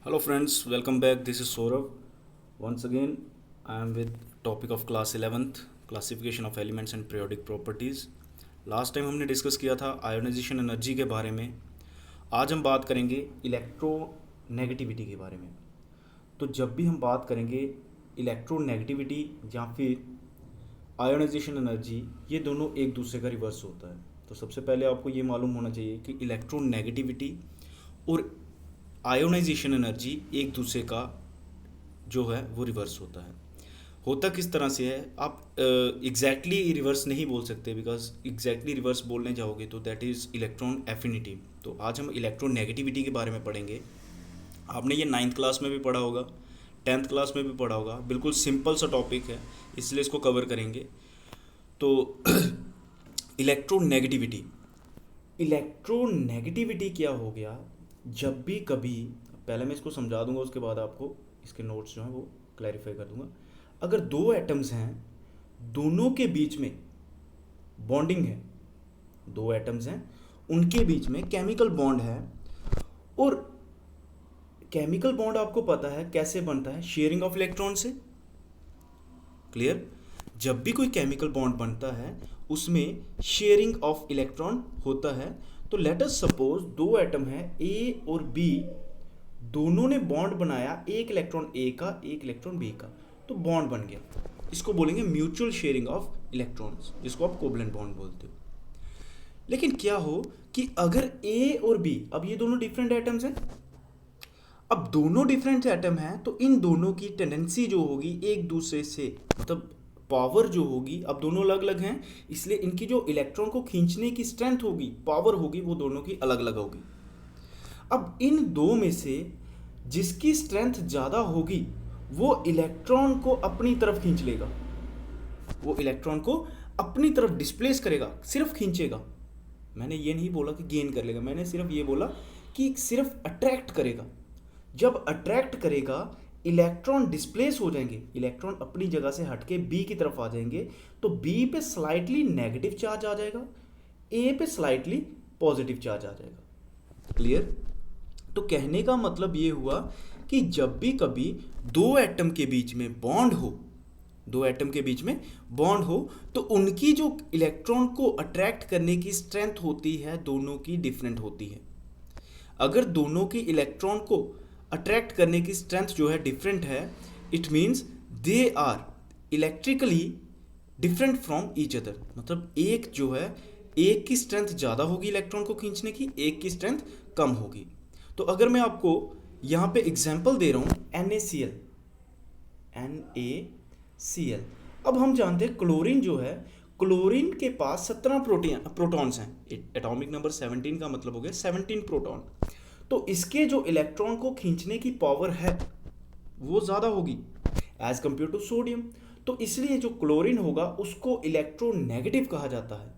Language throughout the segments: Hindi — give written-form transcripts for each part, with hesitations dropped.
Hello friends, welcome back. This is Saurav. Once again, I am with topic of class 11th, classification of elements and periodic properties. Last time हमने डिस्कस किया था आयोनाइजेशन एनर्जी के बारे में. आज हम बात करेंगे इलेक्ट्रोनेगेटिविटी के बारे में. तो जब भी हम बात करेंगे इलेक्ट्रोनेगेटिविटी या फिर आयोनाइजेशन एनर्जी, ये दोनों एक दूसरे का रिवर्स होता है. तो सबसे पहले आपको ये मालूम होना चाहिए कि इलेक्ट्रोनेगेटिविटी और आयोनाइजेशन एनर्जी एक दूसरे का जो है वो रिवर्स होता है. होता किस तरह से है, आप एग्जैक्टली रिवर्स नहीं बोल सकते, बिकॉज एग्जैक्टली रिवर्स बोलने जाओगे तो दैट इज़ इलेक्ट्रॉन एफिनिटी. तो आज हम इलेक्ट्रोनेगेटिविटी के बारे में पढ़ेंगे. आपने ये 9th क्लास में भी पढ़ा होगा, 10th क्लास में भी पढ़ा होगा. बिल्कुल सिंपल सा टॉपिक है, इसलिए इसको कवर करेंगे. तो इलेक्ट्रोनेगेटिविटी इलेक्ट्रोनेगेटिविटी क्या हो गया. जब भी कभी, पहले मैं इसको समझा दूंगा, उसके बाद आपको इसके नोट्स जो हैं वो क्लैरिफाई कर दूंगा. अगर दो एटम्स हैं, दोनों के बीच में बॉन्डिंग है, दो एटम्स हैं उनके बीच में केमिकल बॉन्ड है, और केमिकल बॉन्ड आपको पता है कैसे बनता है, शेयरिंग ऑफ इलेक्ट्रॉन से. क्लियर. जब भी कोई केमिकल बॉन्ड बनता है उसमें शेयरिंग ऑफ इलेक्ट्रॉन होता है. तो लेट अस सपोज दो एटम है ए और बी, दोनों ने बॉन्ड बनाया, एक इलेक्ट्रॉन ए का एक इलेक्ट्रॉन बी का, तो बॉन्ड बन गया. इसको बोलेंगे म्यूचुअल शेयरिंग ऑफ इलेक्ट्रॉन्स, जिसको आप कोवलेंट बॉन्ड बोलते हो. लेकिन क्या हो कि अगर ए और बी, अब ये दोनों डिफरेंट एटम्स हैं, अब दोनों डिफरेंट एटम हैं, तो इन दोनों की टेंडेंसी जो होगी एक दूसरे से, मतलब पावर जो होगी, अब दोनों अलग अलग हैं, इसलिए इनकी जो इलेक्ट्रॉन को खींचने की स्ट्रेंथ होगी, पावर होगी, वो दोनों की अलग अलग होगी. अब इन दो में से जिसकी स्ट्रेंथ ज़्यादा होगी वो इलेक्ट्रॉन को अपनी तरफ खींच लेगा, वो इलेक्ट्रॉन को अपनी तरफ डिस्प्लेस करेगा, सिर्फ खींचेगा. मैंने ये नहीं बोला कि गेन कर लेगा, मैंने सिर्फ ये बोला कि सिर्फ अट्रैक्ट करेगा. जब अट्रैक्ट करेगा, इलेक्ट्रॉन डिस्प्लेस हो जाएंगे, इलेक्ट्रॉन अपनी जगह से हटके बी की तरफ आ जाएंगे, तो बी पे स्लाइटली नेगेटिव चार्ज आ जाएगा, ए पे स्लाइटली पॉजिटिव चार्ज आ जाएगा. क्लियर. तो कहने का मतलब ये हुआ कि जब भी कभी दो एटम के बीच में बॉन्ड हो, दो एटम के बीच में बॉन्ड हो, तो उनकी जो इलेक्ट्रॉन को अट्रैक्ट करने की स्ट्रेंथ होती है दोनों की डिफरेंट होती है. अगर दोनों की इलेक्ट्रॉन को अट्रैक्ट करने की स्ट्रेंथ जो है डिफरेंट है, it means they are electrically different from each other. मतलब एक जो है, एक की स्ट्रेंथ ज़्यादा होगी इलेक्ट्रॉन को खींचने की, एक की स्ट्रेंथ कम होगी. तो अगर मैं आपको यहाँ पे एग्जाम्पल दे रहा हूँ NaCl, NaCl. अब हम जानते हैं क्लोरीन जो है, क्लोरीन के पास 17 प्रोटॉन्स हैं. एटॉमिक नंबर 17 का मतलब हो गया 17 प्रोटॉन. तो इसके जो इलेक्ट्रॉन को खींचने की पावर है वो ज़्यादा होगी एज कंपेयर टू सोडियम. तो इसलिए जो क्लोरीन होगा उसको इलेक्ट्रोनेगेटिव कहा जाता है,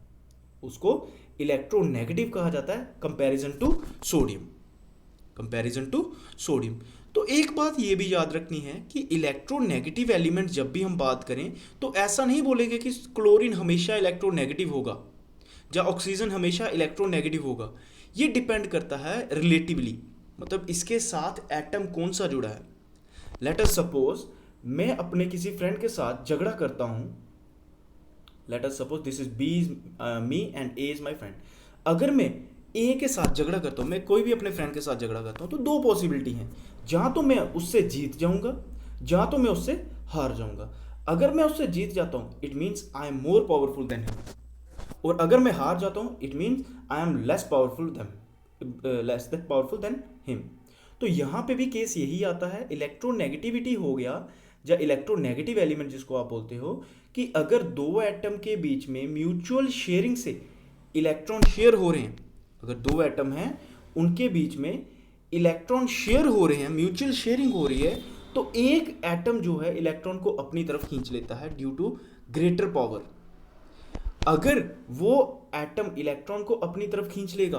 उसको इलेक्ट्रोनेगेटिव कहा जाता है comparison to sodium, comparison to sodium. तो एक बात ये भी याद रखनी है कि इलेक्ट्रोनेगेटिव एलिमेंट जब भी हम बात करें तो ऐसा नहीं बोलेंगे कि क्लोरीन हमेशा इलेक्ट्रोनेगेटिव होगा या ऑक्सीजन हमेशा इलेक्ट्रोनेगेटिव होगा. ये डिपेंड करता है रिलेटिवली, मतलब इसके साथ एटम कौन सा जुड़ा है. लेट अस सपोज मैं अपने किसी फ्रेंड के साथ झगड़ा करता हूँ, let us suppose this is B is me and A is my friend. अगर मैं ए के साथ झगड़ा करता हूँ, मैं कोई भी अपने फ्रेंड के साथ झगड़ा करता हूँ, तो दो पॉसिबिलिटी हैं, जहाँ तो मैं उससे जीत जाऊँगा, जहाँ तो मैं उससे हार जाऊँगा. अगर मैं उससे जीत जाता हूँ it means I am more powerful than him, और अगर मैं हार जाता हूँ it means I am less powerful than him. तो यहाँ पे भी केस यही आता है. इलेक्ट्रोनेगेटिविटी हो गया, या इलेक्ट्रोनेगेटिव एलिमेंट जिसको आप बोलते हो, कि अगर दो एटम के बीच में म्यूचुअल शेयरिंग से इलेक्ट्रॉन शेयर हो रहे हैं, अगर दो एटम हैं उनके बीच में इलेक्ट्रॉन शेयर हो रहे हैं, म्यूचुअल शेयरिंग हो रही है, तो एक एटम जो है इलेक्ट्रॉन को अपनी तरफ खींच लेता है ड्यू टू ग्रेटर पावर. अगर वो एटम इलेक्ट्रॉन को अपनी तरफ खींच लेगा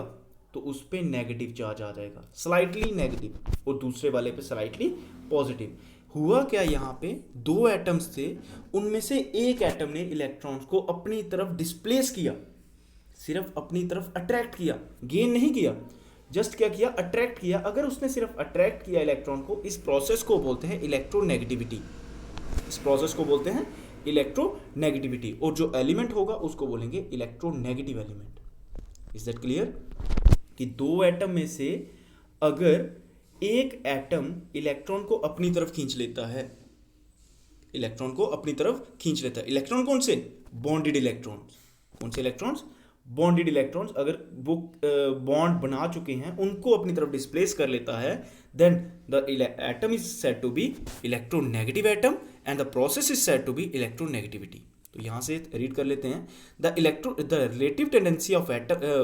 तो उस पर नेगेटिव चार्ज आ जाएगा, स्लाइटली नेगेटिव, और दूसरे वाले पे स्लाइटली पॉजिटिव. हुआ क्या, यहाँ पे दो एटम्स थे, उनमें से एक एटम ने इलेक्ट्रॉन्स को अपनी तरफ डिस्प्लेस किया, सिर्फ अपनी तरफ अट्रैक्ट किया, गेन नहीं किया. जस्ट क्या किया, अट्रैक्ट किया। अगर उसने सिर्फ अट्रैक्ट किया इलेक्ट्रॉन को, इस प्रोसेस को बोलते हैं इलेक्ट्रोनेगेटिविटी। इस प्रोसेस को बोलते हैं इलेक्ट्रोनेगेटिविटी। और जो एलिमेंट होगा उसको बोलेंगे electronegative element. Is that clear? कि दो एटम में से अगर एक एटम इलेक्ट्रॉन को अपनी तरफ खींच लेता है, इलेक्ट्रॉन को अपनी तरफ खींच लेता है, इलेक्ट्रॉन कौन से? Bonded electrons. कौन से इलेक्ट्रॉन्स? Bonded electrons. अगर वो बॉन्ड बना चुके हैं उनको अपनी तरफ डिस्प्लेस कर लेता है, then the atom is said to be electronegative atom and the process is said to be electronegativity. तो यहां से रीड कर लेते हैं, the relative tendency of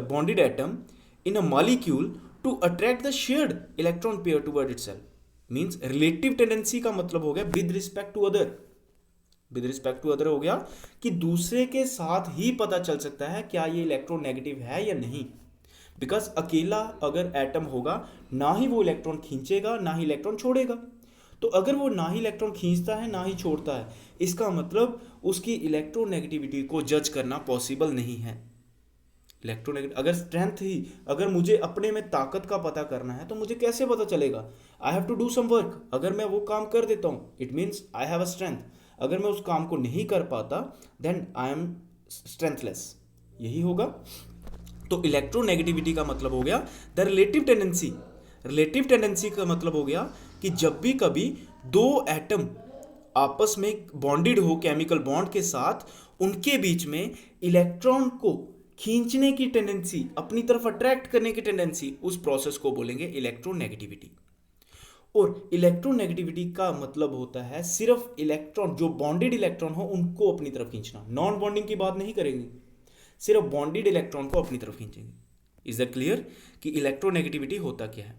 bonded atom in a molecule to attract the shared electron pair toward itself. Means relative tendency का मतलब हो गया with respect to other. With respect to other हो गया कि दूसरे के साथ ही पता चल सकता है क्या ये इलेक्ट्रोनेगेटिव है या नहीं। बिकॉज अकेला अगर एटम होगा, ना ही वो इलेक्ट्रॉन खींचेगा ना ही इलेक्ट्रॉन छोड़ेगा। तो अगर वो ना ही इलेक्ट्रॉन खींचता है ना ही छोड़ता है, इसका मतलब उसकी इलेक्ट्रोनेगेटिविटी को जज करना पॉसिबल नहीं है। इलेक्ट्रोनेगेटिव अगर स्ट्रेंथ ही, अगर मुझे अपने में ताकत का पता करना है तो मुझे कैसे पता चलेगा? I have to do some work. अगर मैं वो काम कर देता हूँ, it means I have a strength. अगर मैं उस काम को नहीं कर पाता, देन आई एम स्ट्रेंथलेस। यही होगा। तो इलेक्ट्रोनेगेटिविटी का मतलब हो गया the relative tendency. Relative tendency का मतलब हो गया कि जब भी कभी दो एटम आपस में बॉन्डेड हो केमिकल बॉन्ड के साथ, उनके बीच में इलेक्ट्रॉन को खींचने की टेंडेंसी, अपनी तरफ अट्रैक्ट करने की टेंडेंसी, उस प्रोसेस को बोलेंगे इलेक्ट्रोनेगेटिविटी। और इलेक्ट्रोनेगेटिविटी का मतलब होता है सिर्फ इलेक्ट्रॉन, जो बॉन्डेड इलेक्ट्रॉन हो उनको अपनी तरफ खींचना। नॉन बॉन्डिंग की बात नहीं करेंगे, सिर्फ बॉन्डेड इलेक्ट्रॉन को अपनी तरफ खींचेंगे। इज दैट क्लियर कि इलेक्ट्रोनेगेटिविटी होता क्या है?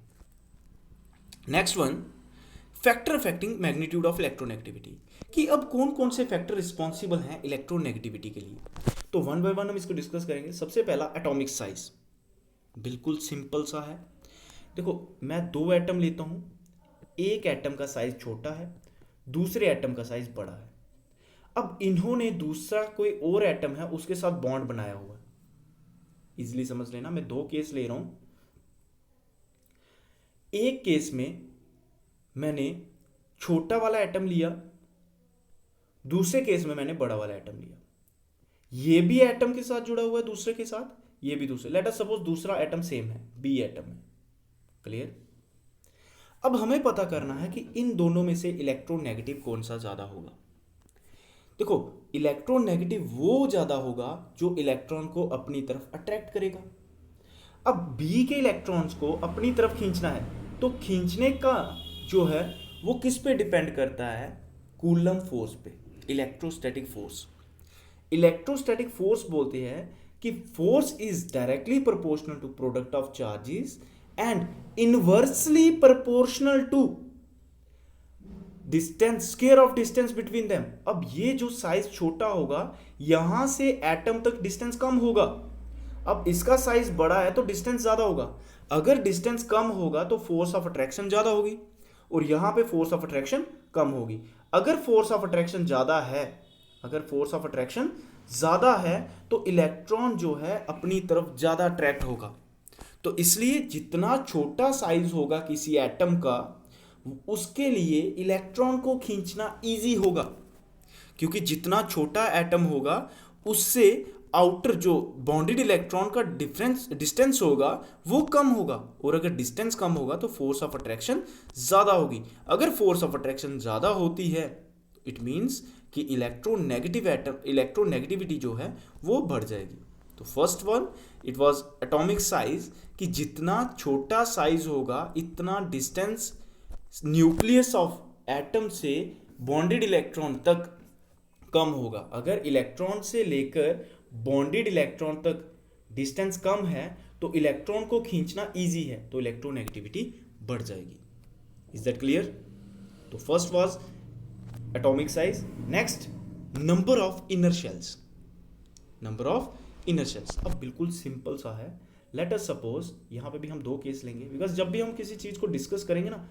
Next one, factor affecting magnitude of electronegativity. कि अब कौन कौन से फैक्टर रिस्पॉन्सिबल हैं इलेक्ट्रोनेगेटिविटी के लिए। तो वन बाय वन हम इसको डिस्कस करेंगे। सबसे पहला एटॉमिक साइज, बिल्कुल सिंपल सा है। देखो, मैं दो एटम लेता हूं, एक एटम का साइज छोटा है, दूसरे एटम का साइज बड़ा है। अब इन्होंने दूसरा कोई और एटम है उसके साथ बॉन्ड बनाया हुआ है। इजिली समझ लेना, मैं दो केस ले रहा हूं। एक केस में मैंने छोटा वाला एटम लिया, दूसरे केस में मैंने बड़ा वाला एटम लिया। ये भी एटम के साथ जुड़ा हुआ है दूसरे के साथ, ये भी दूसरे। लेट अस सपोज दूसरा एटम सेम है, बी एटम है। क्लियर? अब हमें पता करना है कि इन दोनों में से इलेक्ट्रोनेगेटिव कौन सा ज्यादा होगा। देखो, इलेक्ट्रोनेगेटिव वो ज्यादा होगा जो इलेक्ट्रॉन को अपनी तरफ अट्रैक्ट करेगा। अब बी के इलेक्ट्रॉन्स को अपनी तरफ खींचना है, तो खींचने का जो है वो किस पे डिपेंड करता है? कूलम फोर्स पे, इलेक्ट्रोस्टैटिक फोर्स। इलेक्ट्रोस्टैटिक फोर्स बोलते हैं कि force is directly proportional to product of charges and inversely proportional to distance, square of distance between them. अब ये जो साइज छोटा होगा, यहां से एटम तक डिस्टेंस कम होगा। अब इसका साइज बड़ा है तो डिस्टेंस ज्यादा होगा। अगर डिस्टेंस कम होगा तो फोर्स ऑफ अट्रैक्शन ज्यादा होगी, और यहां पे फोर्स ऑफ अट्रैक्शन कम होगी। अगर फोर्स ऑफ अट्रैक्शन ज्यादा है, अगर फोर्स ऑफ अट्रैक्शन ज्यादा है तो इलेक्ट्रॉन जो है अपनी तरफ ज्यादा अट्रैक्ट होगा। तो इसलिए जितना छोटा साइज होगा किसी एटम का, उसके लिए इलेक्ट्रॉन को खींचना इजी होगा, क्योंकि जितना छोटा एटम होगा उससे आउटर जो बॉन्डेड इलेक्ट्रॉन का डिस्टेंस होगा वो कम होगा, और अगर डिस्टेंस कम होगा तो फोर्स ऑफ अट्रैक्शन ज्यादा होगी। अगर फोर्स ऑफ अट्रैक्शन ज्यादा होती है, इट मींस कि इलेक्ट्रोनेगेटिविटी जो है वो बढ़ जाएगी। तो first one, it was atomic size, कि जितना छोटा साइज होगा इतना डिस्टेंस न्यूक्लियस ऑफ एटम से बॉन्डेड इलेक्ट्रॉन तक कम होगा। अगर इलेक्ट्रॉन से लेकर बॉन्डेड इलेक्ट्रॉन तक डिस्टेंस कम है तो इलेक्ट्रॉन को खींचना इजी है, तो इलेक्ट्रोनेगेटिविटी बढ़ जाएगी। Is that clear? तो first was atomic size. Next, number of inner shells. Number of inner shells अब बिल्कुल सिंपल सा है। लेट अस सपोज, यहां पे भी हम दो केस लेंगे, बिकॉज जब भी हम किसी चीज को डिस्कस करेंगे ना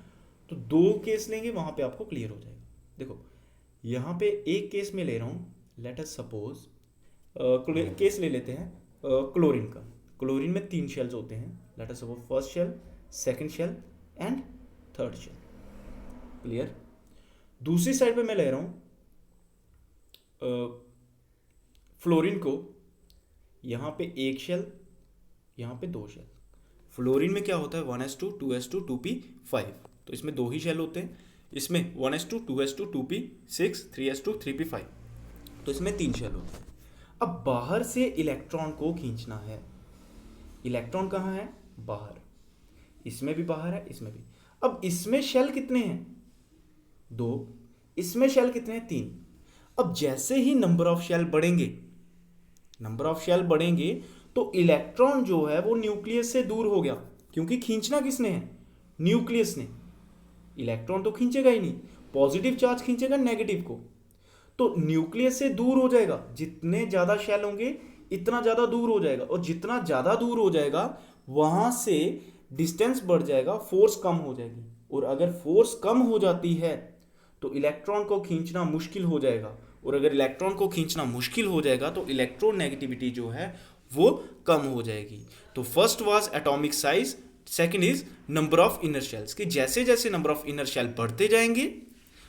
तो दो केस लेंगे, वहां पे आपको क्लियर हो जाएगा। देखो, यहां पे एक केस में ले रहा हूं। लेट अस सपोज केस ले लेते हैं क्लोरीन का। क्लोरीन में 3 शेल्स होते हैं। Let us suppose first shell, second shell and third shell. Clear? दूसरी साइड पे मैं ले रहा हूं फ्लोरीन को, यहां पे एक शेल, यहां पे दो शेल। फ्लोरीन में क्या होता है 1s2 2s2 2p5, तो इसमें दो ही शेल होते हैं। इसमें 1s2 2s2 2p6 3s2 3p5, तो इसमें तीन शेल होते हैं। अब बाहर से इलेक्ट्रॉन को खींचना है। इलेक्ट्रॉन कहाँ है? बाहर। इसमें भी बाहर है, इसमें भी। अब इसमें शेल कितने हैं? दो। इसमें शेल कितने हैं? तीन। अब जैसे ही नंबर ऑफ शेल बढ़ेंगे तो इलेक्ट्रॉन जो है वो न्यूक्लियस से दूर हो गया, क्योंकि खींचना किसने है? न्यूक्लियस ने। इलेक्ट्रॉन तो खींचेगा ही नहीं, पॉजिटिव चार्ज खींचेगा नेगेटिव को, तो न्यूक्लियस से दूर हो जाएगा। जितने ज्यादा शेल होंगे इतना ज्यादा दूर हो जाएगा, और जितना ज्यादा दूर हो जाएगा वहां से डिस्टेंस बढ़ जाएगा, फोर्स कम हो जाएगी। और अगर फोर्स कम हो जाती है तो इलेक्ट्रॉन को खींचना मुश्किल हो जाएगा, और अगर इलेक्ट्रॉन को खींचना मुश्किल हो जाएगा तो इलेक्ट्रोनेगेटिविटी जो है वो कम हो जाएगी। तो first was atomic size, second is number of inner shells, कि जैसे जैसे नंबर ऑफ इनर शेल बढ़ते जाएंगे,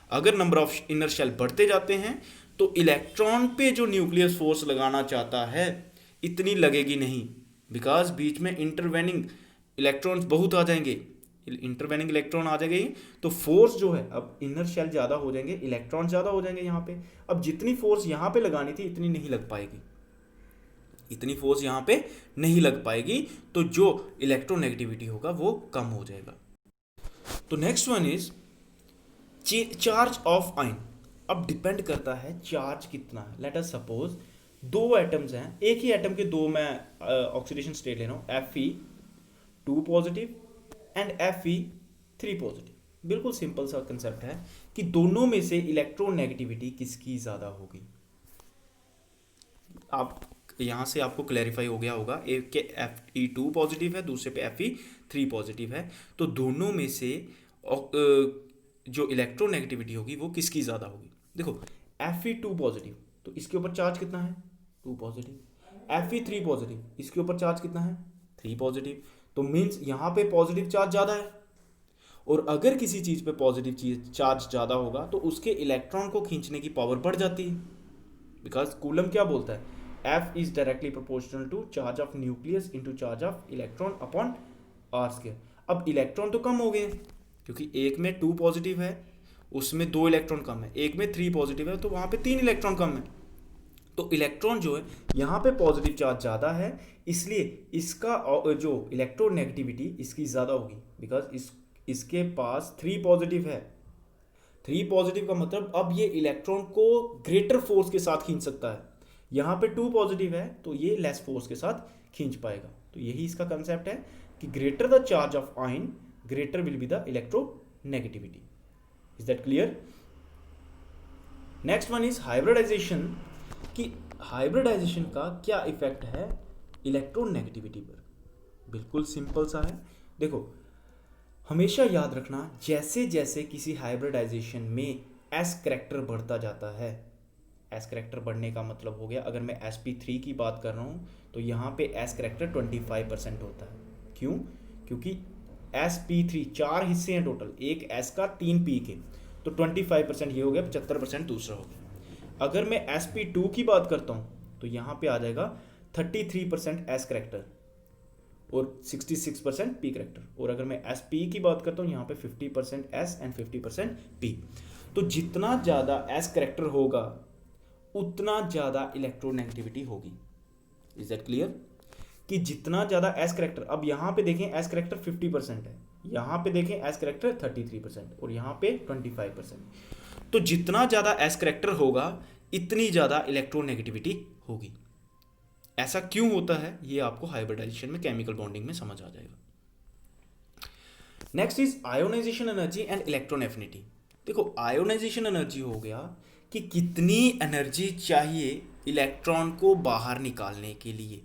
अगर नंबर ऑफ इनर शेल बढ़ते जाते हैं तो इलेक्ट्रॉन पे जो न्यूक्लियस फोर्स लगाना चाहता है इतनी लगेगी नहीं, बिकॉज बीच में इंटरवेनिंग इलेक्ट्रॉन्स बहुत आ जाएंगे। इंटरवेनिंग इलेक्ट्रॉन आ जाएंगे तो फोर्स जो है, अब इनर शेल ज़्यादा हो जाएंगे, इलेक्ट्रॉन ज़्यादा हो जाएंगे यहाँ पे। अब जितनी फोर्स यहाँ पे लगानी थी इतनी नहीं लग पाएगी, इतनी फोर्स यहाँ पे नहीं लग पाएगी, तो जो इलेक्ट्रोनेगेटिविटी होगा वो कम हो जाएगा। तो next one is charge of ion. अब डिपेंड करता है चार्ज कितना है। लेट अस सपोज दो एटम्स हैं, एक ही एटम के दो मैं ऑक्सीडेशन स्टेट ले रहा हूँ, Fe2 positive and Fe3 positive. बिल्कुल सिंपल सा कंसेप्ट है कि दोनों में से इलेक्ट्रोनेगेटिविटी किसकी ज़्यादा होगी। आप यहाँ से आपको क्लैरिफाई हो गया होगा, एक के Fe2 पॉजिटिव है, दूसरे पे Fe3 पॉजिटिव है, तो दोनों में से जो इलेक्ट्रोनेगेटिविटी होगी वो किसकी ज़्यादा होगी। देखो Fe2 पॉजिटिव, तो इसके ऊपर चार्ज कितना है? 2 पॉजिटिव। Fe3 पॉजिटिव, इसके ऊपर चार्ज कितना है? 3 पॉजिटिव। तो मीन्स यहाँ पे पॉजिटिव चार्ज ज़्यादा है, और अगर किसी चीज़ पे पॉजिटिव चार्ज ज़्यादा होगा तो उसके इलेक्ट्रॉन को खींचने की पावर बढ़ जाती है, बिकॉज कूलम क्या बोलता है? F is directly proportional to charge of nucleus into charge of electron upon r²। अब इलेक्ट्रॉन तो कम हो गए क्योंकि एक में 2 पॉजिटिव है, उसमें 2 इलेक्ट्रॉन कम है, एक में 3 पॉजिटिव है तो वहाँ पे 3 इलेक्ट्रॉन कम है। तो इलेक्ट्रॉन जो है यहाँ पे पॉजिटिव चार्ज ज़्यादा है, इसलिए इसका जो इलेक्ट्रोनेगेटिविटी इसकी ज़्यादा होगी, बिकॉज इसके पास 3 पॉजिटिव है। 3 पॉजिटिव का मतलब अब ये इलेक्ट्रॉन को ग्रेटर फोर्स के साथ खींच सकता है। यहाँ पे 2 पॉजिटिव है तो ये लेस फोर्स के साथ खींच पाएगा। तो यही इसका कंसेप्ट है कि greater the charge of ion greater will be the electronegativity. Is that clear? Next one is hybridisation, कि हाइब्रिडाइजेशन का क्या इफेक्ट है इलेक्ट्रोनेगेटिविटी पर। बिल्कुल सिंपल सा है। देखो हमेशा याद रखना, जैसे जैसे किसी हाइब्रिडाइजेशन में एस करैक्टर बढ़ता जाता है, एस करैक्टर बढ़ने का मतलब हो गया, अगर मैं sp3 की बात कर रहा हूँ तो यहाँ पे एस करैक्टर 25% होता है। क्यों? क्योंकि sp3 4 हिस्से हैं टोटल, एक s का 3 p के, तो 25% ये हो गया, 75% दूसरा हो गया। अगर मैं sp2 की बात करता हूँ तो यहाँ पे आ जाएगा 33% एस करैक्टर और 66% पी करैक्टर, और अगर मैं sp की बात करता हूँ यहाँ पे 50% s एंड 50% p। तो जितना ज़्यादा एस करैक्टर होगा उतना ज़्यादा इलेक्ट्रोनेगेटिविटी होगी। Is that clear? कि जितना ज़्यादा एस करैक्टर, अब यहाँ पे देखें एस करैक्टर 50% है, यहाँ पे देखें एस करैक्टर 33% और यहाँ पे 25%। तो जितना ज़्यादा एस करैक्टर होगा इतनी ज़्यादा इलेक्ट्रोनेगेटिविटी होगी। ऐसा क्यों होता है ये आपको हाइब्रिडाइजेशन में केमिकल बॉन्डिंग में समझ आ जाएगा। Next is ionisation energy and electron affinity. देखो आयोनाइजेशन एनर्जी हो गया कि कितनी एनर्जी चाहिए इलेक्ट्रॉन को बाहर निकालने के लिए,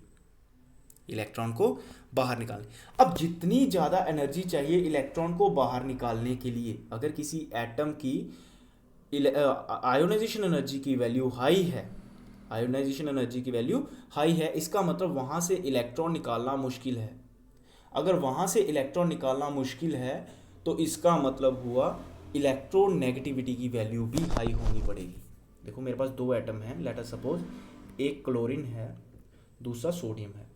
इलेक्ट्रॉन को बाहर निकालने। अब जितनी ज़्यादा एनर्जी चाहिए इलेक्ट्रॉन को बाहर निकालने के लिए, अगर किसी एटम की आयोनाइजेशन एनर्जी की वैल्यू हाई है, आयोनाइजेशन एनर्जी की वैल्यू हाई है, इसका मतलब वहाँ से इलेक्ट्रॉन निकालना मुश्किल है। अगर वहाँ से इलेक्ट्रॉन निकालना मुश्किल है तो इसका मतलब हुआ इलेक्ट्रोनेगेटिविटी की वैल्यू भी हाई होनी पड़ेगी। देखो मेरे पास दो एटम हैं, लेट अस सपोज एक क्लोरीन है, दूसरा सोडियम है।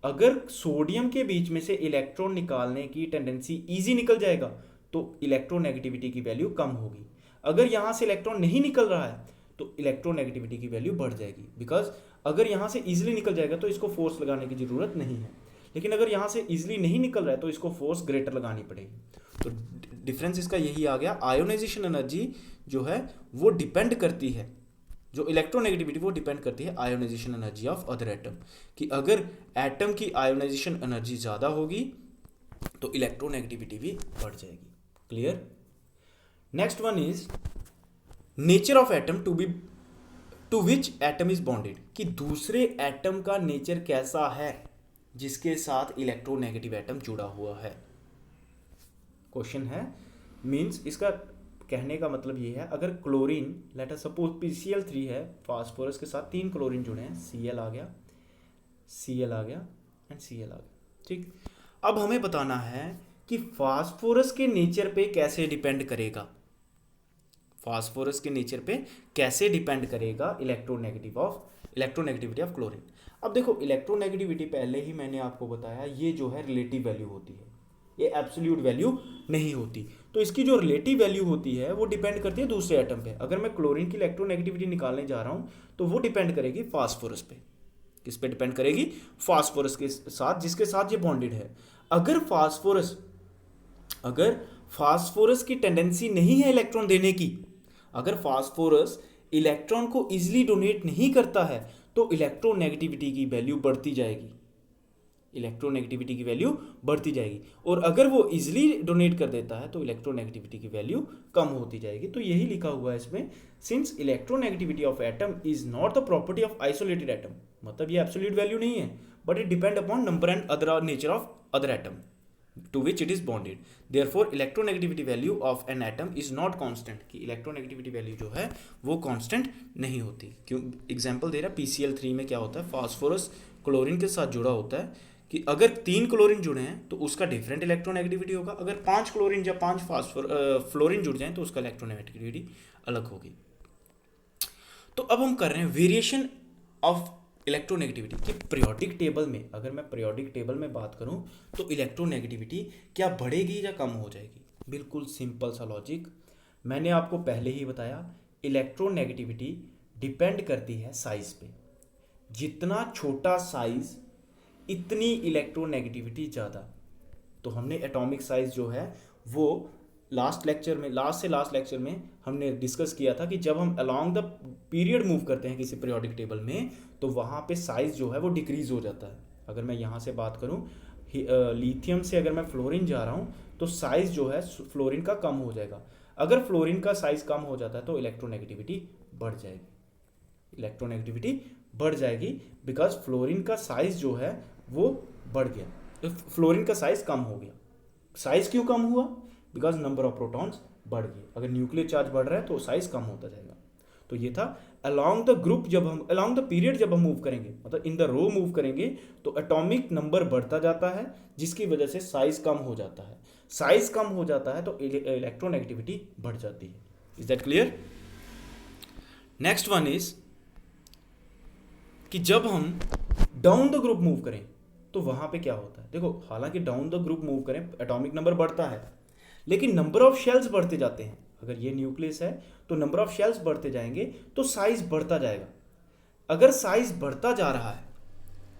अगर सोडियम के बीच में से इलेक्ट्रॉन निकालने की टेंडेंसी इजी निकल जाएगा तो इलेक्ट्रोनेगेटिविटी की वैल्यू कम होगी। अगर यहाँ से इलेक्ट्रॉन नहीं निकल रहा है तो इलेक्ट्रोनेगेटिविटी की वैल्यू बढ़ जाएगी, बिकॉज अगर यहाँ से इजीली निकल जाएगा तो इसको फोर्स लगाने की ज़रूरत नहीं है, लेकिन अगर यहाँ से इजीली नहीं निकल रहा है तो इसको फोर्स ग्रेटर लगानी पड़ेगी। तो डिफरेंस इसका यही आ गया। आयोनाइजेशन एनर्जी जो है वो डिपेंड करती है, जो इलेक्ट्रोनेगेटिविटी वो डिपेंड करती है ionisation energy of other atom, कि अगर एटम की आयोनाइजेशन एनर्जी ज़्यादा होगी तो इलेक्ट्रोनेगेटिविटी भी बढ़ जाएगी। Clear? Next one is nature of atom to which atom is bonded, कि दूसरे एटम का नेचर कैसा है जिसके साथ इलेक्ट्रोनेगेटिव एटम जुड़ा हुआ है। क्वेश्चन है, मीन्स इसका कहने का मतलब ये है, अगर chlorine late us suppose PCl3 है, फास्फोरस के साथ 3 क्लोरीन जुड़े हैं, Cl आ गया, Cl आ गया एंड Cl आ गया, ठीक। अब हमें बताना है कि फास्फोरस के नेचर पे कैसे डिपेंड करेगा, फास्फोरस के नेचर पे कैसे डिपेंड करेगा इलेक्ट्रोनेगेटिविटी ऑफ क्लोरीन। अब देखो इलेक्ट्रोनेगेटिविटी पहले ही मैंने आपको बताया ये जो है रिलेटिव वैल्यू होती है, ये एब्सोल्यूट वैल्यू नहीं होती। तो इसकी जो रिलेटिव वैल्यू होती है वो डिपेंड करती है दूसरे एटम पे। अगर मैं क्लोरीन की इलेक्ट्रोनेगेटिविटी निकालने जा रहा हूँ तो वो डिपेंड करेगी फास्फोरस पे। किस पे डिपेंड करेगी? फास्फोरस के साथ, जिसके साथ ये बॉन्डेड है। अगर फास्फोरस की टेंडेंसी नहीं है इलेक्ट्रॉन देने की, अगर फास्फोरस इलेक्ट्रॉन को इजीली डोनेट नहीं करता है तो इलेक्ट्रोनेगेटिविटी की वैल्यू बढ़ती जाएगी, इलेक्ट्रोनेगेटिविटी की वैल्यू बढ़ती जाएगी। और अगर वो इजीली डोनेट कर देता है तो इलेक्ट्रोनेगेटिविटी की वैल्यू कम होती जाएगी। तो यही लिखा हुआ है इसमें, since electronegativity of atom is not the property of isolated atom, मतलब ये एब्सोल्यूट वैल्यू नहीं है, but it depend upon number and other nature of other atom to which it is bonded. Therefore electronegativity value of an atom is not constant, कि electronegativity value जो है वो constant नहीं होती। क्यों एग्जाम्पल दे रहा है, PCl3 में क्या होता है, फास्फोरस क्लोरीन के साथ जुड़ा होता है, कि अगर 3 क्लोरीन जुड़े हैं तो उसका डिफरेंट इलेक्ट्रोनेगेटिविटी होगा, अगर 5 क्लोरीन या 5 फ्लोरीन जुड़ जाएं तो उसका इलेक्ट्रोनेगेटिविटी अलग होगी। तो अब हम कर रहे हैं वेरिएशन ऑफ इलेक्ट्रोनेगेटिविटी की पीरियोडिक टेबल में। अगर मैं पीरियोडिक टेबल में बात करूं तो इलेक्ट्रोनेगेटिविटी क्या बढ़ेगी या कम हो जाएगी? बिल्कुल सिंपल सा लॉजिक, मैंने आपको पहले ही बताया, इलेक्ट्रोनेगेटिविटी डिपेंड करती है साइज पे। जितना छोटा साइज इतनी इलेक्ट्रोनेगेटिविटी ज़्यादा। तो हमने एटॉमिक साइज जो है वो लास्ट से लास्ट लेक्चर में हमने डिस्कस किया था कि जब हम अलोंग द पीरियड मूव करते हैं किसी पीरियोडिक टेबल में तो वहाँ पे साइज जो है वो डिक्रीज हो जाता है। अगर मैं यहाँ से बात करूँ, लिथियम से अगर मैं फ्लोरीन जा रहा हूँ तो साइज जो है फ्लोरीन का कम हो जाएगा। अगर फ्लोरीन का साइज कम हो जाता है तो इलेक्ट्रोनेगेटिविटी बढ़ जाएगी, इलेक्ट्रोनेगेटिविटी बढ़ जाएगी, बिकॉज फ्लोरीन का साइज जो है वो बढ़ गया, तो फ्लोरीन का साइज कम हो गया। साइज क्यों कम हुआ? बिकॉज नंबर ऑफ प्रोटॉन्स बढ़ गए। अगर न्यूक्लियर चार्ज बढ़ रहा है तो साइज कम होता जाएगा। तो ये था अलोंग द ग्रुप, जब हम अलोंग द पीरियड जब हम मूव करेंगे, मतलब इन द रो मूव करेंगे तो एटॉमिक नंबर बढ़ता जाता है, जिसकी वजह से साइज कम हो जाता है। साइज कम हो जाता है तो इलेक्ट्रोनेगेटिविटी बढ़ जाती है। Is that clear? Next one is कि जब हम डाउन द ग्रुप मूव करें तो वहां पे क्या होता है। देखो हालांकि डाउन द ग्रुप मूव करें एटॉमिक नंबर बढ़ता है, लेकिन नंबर ऑफ शेल्स बढ़ते जाते हैं। अगर ये न्यूक्लियस है तो नंबर ऑफ शेल्स बढ़ते जाएंगे तो साइज बढ़ता जाएगा। अगर साइज बढ़ता जा रहा है,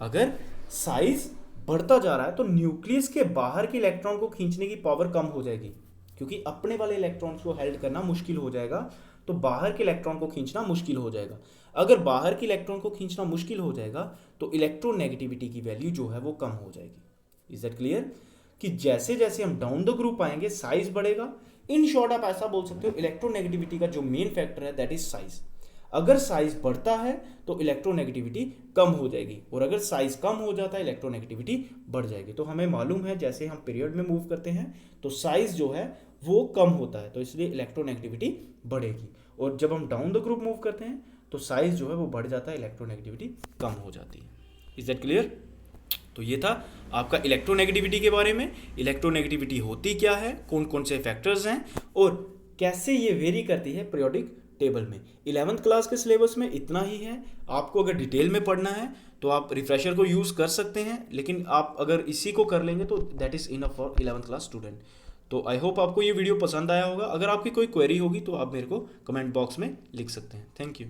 अगर साइज बढ़ता जा रहा है तो न्यूक्लियस के बाहर के इलेक्ट्रॉन को खींचने की पावर कम हो जाएगी, क्योंकि अपने वाले इलेक्ट्रॉन्स को हेल्ड करना मुश्किल हो जाएगा, तो बाहर के इलेक्ट्रॉन को खींचना मुश्किल हो जाएगा। अगर बाहर के इलेक्ट्रॉन को खींचना मुश्किल हो जाएगा तो इलेक्ट्रोनेगेटिविटी की वैल्यू जो है वो कम हो जाएगी। Is that clear? कि जैसे जैसे हम डाउन द ग्रुप आएंगे साइज बढ़ेगा। इन शॉर्ट आप ऐसा बोल सकते हो, इलेक्ट्रोनेगेटिविटी का जो मेन फैक्टर है दैट इज साइज। अगर साइज बढ़ता है तो इलेक्ट्रोनेगेटिविटी कम हो जाएगी, और अगर साइज कम हो जाता है इलेक्ट्रोनेगेटिविटी बढ़ जाएगी। तो हमें मालूम है जैसे हम पीरियड में मूव करते हैं तो साइज जो है वो कम होता है, तो इसलिए इलेक्ट्रोनेगेटिविटी बढ़ेगी। और जब हम डाउन द ग्रुप मूव करते हैं तो साइज जो है वो बढ़ जाता है, इलेक्ट्रोनेगेटिविटी कम हो जाती है। Is that clear? तो ये था आपका इलेक्ट्रोनेगेटिविटी के बारे में। इलेक्ट्रोनेगेटिविटी होती क्या है, कौन कौन से फैक्टर्स हैं और कैसे ये वेरी करती है पीरियोडिक टेबल में। 11th क्लास के सिलेबस में इतना ही है। आपको अगर डिटेल में पढ़ना है तो आप रिफ्रेशर को यूज़ कर सकते हैं, लेकिन आप अगर इसी को कर लेंगे तो that is enough for 11th class student. तो आई होप आपको ये वीडियो पसंद आया होगा। अगर आपकी कोई क्वेरी होगी तो आप मेरे को कमेंट बॉक्स में लिख सकते हैं। Thank you.